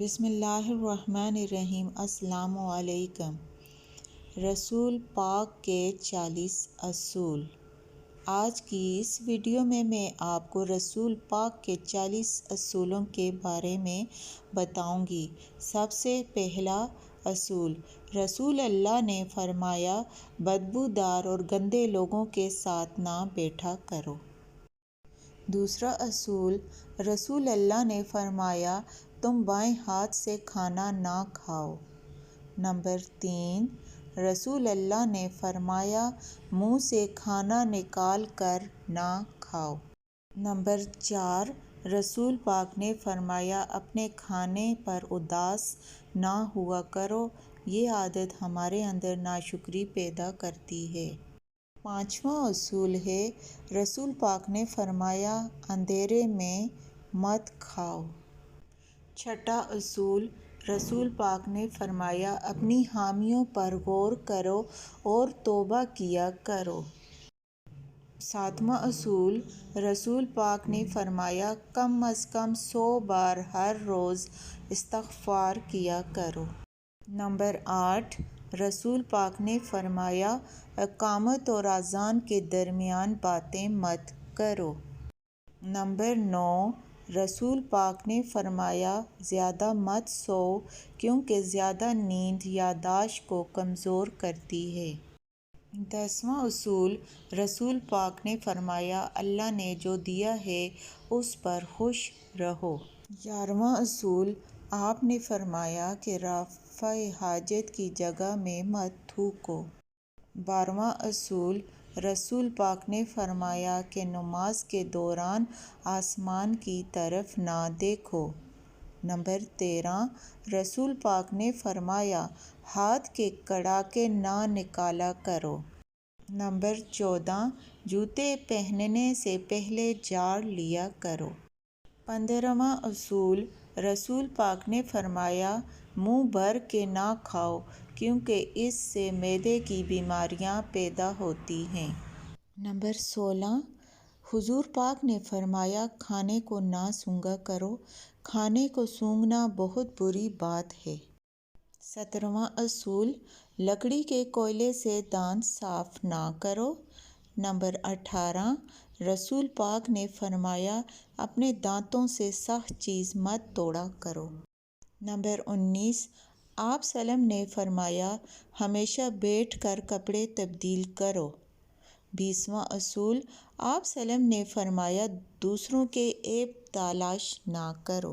بسم اللہ الرحمن الرحیم۔ السلام علیکم۔ رسول پاک کے 40 اصول۔ آج کی اس ویڈیو میں آپ کو رسول پاک کے 40 اصولوں کے بارے میں بتاؤں گی۔ سب سے پہلا اصول، رسول اللہ نے فرمایا بدبودار اور گندے لوگوں کے ساتھ نہ بیٹھا کرو۔ دوسرا اصول، رسول اللہ نے فرمایا تم بائیں ہاتھ سے کھانا نہ کھاؤ۔ نمبر 3، رسول اللہ نے فرمایا منہ سے کھانا نکال کر نہ کھاؤ۔ نمبر 4، رسول پاک نے فرمایا اپنے کھانے پر اداس نہ ہوا کرو، یہ عادت ہمارے اندر ناشکری پیدا کرتی ہے۔ پانچواں اصول ہے، رسول پاک نے فرمایا اندھیرے میں مت کھاؤ۔ چھٹا اصول، رسول پاک نے فرمایا اپنی حامیوں پر غور کرو اور توبہ کیا کرو۔ ساتواں اصول، رسول پاک نے فرمایا کم از کم 100 بار ہر روز استغفار کیا کرو۔ نمبر 8، رسول پاک نے فرمایا اقامت اور اذان کے درمیان باتیں مت کرو۔ نمبر 9، رسول پاک نے فرمایا زیادہ مت سو کیونکہ زیادہ نیند یادداشت کو کمزور کرتی ہے۔ 10واں اصول، رسول پاک نے فرمایا اللہ نے جو دیا ہے اس پر خوش رہو۔ 11واں اصول، آپ نے فرمایا کہ رفع حاجت کی جگہ میں مت تھوکو۔ 12واں اصول، رسول پاک نے فرمایا کہ نماز کے دوران آسمان کی طرف نہ دیکھو۔ نمبر 13، رسول پاک نے فرمایا ہاتھ کے کڑاکے نہ نکالا کرو۔ نمبر 14، جوتے پہننے سے پہلے جھاڑ لیا کرو۔ 15واں اصول، رسول پاک نے فرمایا منہ بھر کے نہ کھاؤ کیونکہ اس سے معدے کی بیماریاں پیدا ہوتی ہیں۔ نمبر 16، حضور پاک نے فرمایا کھانے کو نہ سونگھا کرو، کھانے کو سونگھنا بہت بری بات ہے۔ 17واں اصول، لکڑی کے کوئلے سے دانت صاف نہ کرو۔ نمبر 18، رسول پاک نے فرمایا اپنے دانتوں سے سخت چیز مت توڑا کرو۔ نمبر 19، آپ ﷺ نے فرمایا ہمیشہ بیٹھ کر کپڑے تبدیل کرو۔ 20واں اصول، آپ ﷺ نے فرمایا دوسروں کے عیب تلاش نہ کرو۔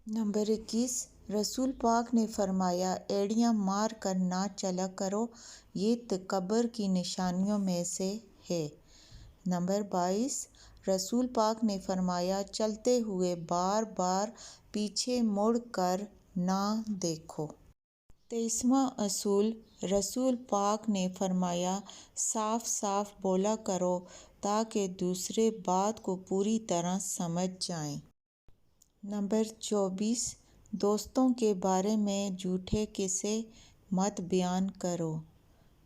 نمبر 21، رسول پاک نے فرمایا ایڑیاں مار کر نہ چلا کرو، یہ تکبر کی نشانیوں میں سے ہے۔ نمبر 22، رسول پاک نے فرمایا چلتے ہوئے بار بار پیچھے مڑ کر نہ دیکھو۔ 23واں اصول، رسول پاک نے فرمایا صاف صاف بولا کرو تاکہ دوسرے بات کو پوری طرح سمجھ جائیں۔ نمبر 24، دوستوں کے بارے میں جھوٹے قصے مت بیان کرو۔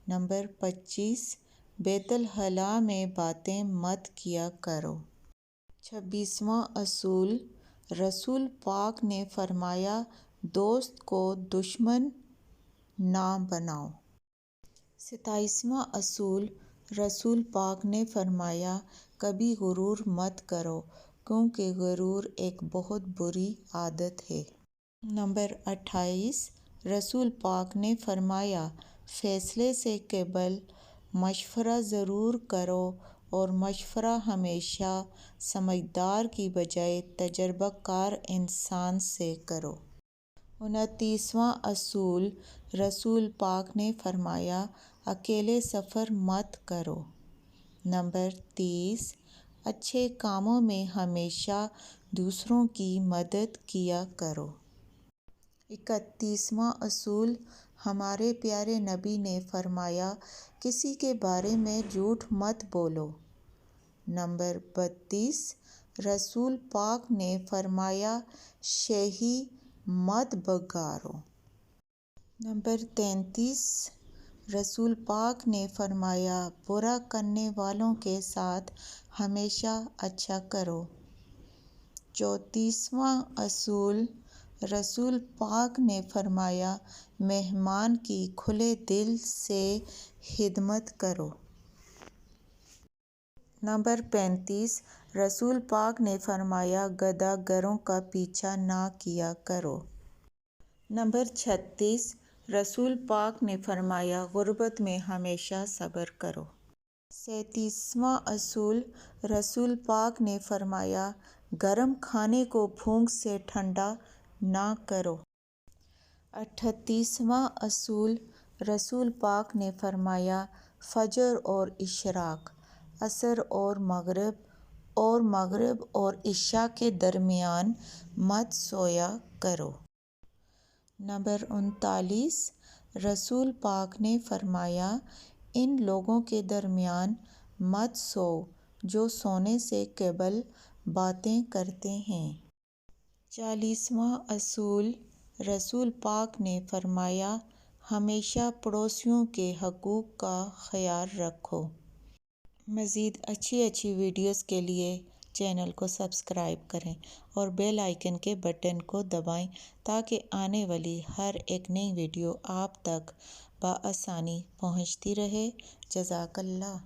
نمبر 25، بیت الخلاء میں باتیں مت کیا کرو۔ 26واں اصول، رسول پاک نے فرمایا دوست کو دشمن نہ بناؤ۔ 27واں اصول، رسول پاک نے فرمایا کبھی غرور مت کرو کیونکہ غرور ایک بہت بری عادت ہے۔ نمبر 28، رسول پاک نے فرمایا فیصلے سے قبل مشورہ ضرور کرو اور مشورہ ہمیشہ سمجھدار کی بجائے تجربہ کار انسان سے کرو۔ 29واں اصول، رسول پاک نے فرمایا اکیلے سفر مت کرو۔ نمبر 30، اچھے کاموں میں ہمیشہ دوسروں کی مدد کیا کرو۔ 31واں اصول، ہمارے پیارے نبی نے فرمایا کسی کے بارے میں جھوٹ مت بولو۔ نمبر 32، رسول پاک نے فرمایا شہی مت بگاڑو۔ نمبر 33، رسول پاک نے فرمایا برا کرنے والوں کے ساتھ ہمیشہ اچھا کرو۔ 34واں اصول، رسول پاک نے فرمایا مہمان کی کھلے دل سے خدمت کرو۔ نمبر 35 رسول پاک نے فرمایا گدھا گروں کا پیچھا نہ کیا کرو۔ نمبر 36 رسول پاک نے فرمایا غربت میں ہمیشہ صبر کرو۔ 37واں اصول رسول پاک نے فرمایا گرم کھانے کو بھوک سے ٹھنڈا نہ کرو۔ 38واں اصول رسول پاک نے فرمایا فجر اور اشراق، عصر اور مغرب اور عشاء کے درمیان مت سویا کرو۔ نمبر 39 رسول پاک نے فرمایا ان لوگوں کے درمیان مت سو جو سونے سے قبل باتیں کرتے ہیں۔ 40واں اصول رسول پاک نے فرمایا ہمیشہ پڑوسیوں کے حقوق کا خیال رکھو۔ مزید اچھی ویڈیوز کے لیے چینل کو سبسکرائب کریں اور بیل آئیکن کے بٹن کو دبائیں تاکہ آنے والی ہر ایک نئی ویڈیو آپ تک بآسانی پہنچتی رہے۔ جزاک اللہ۔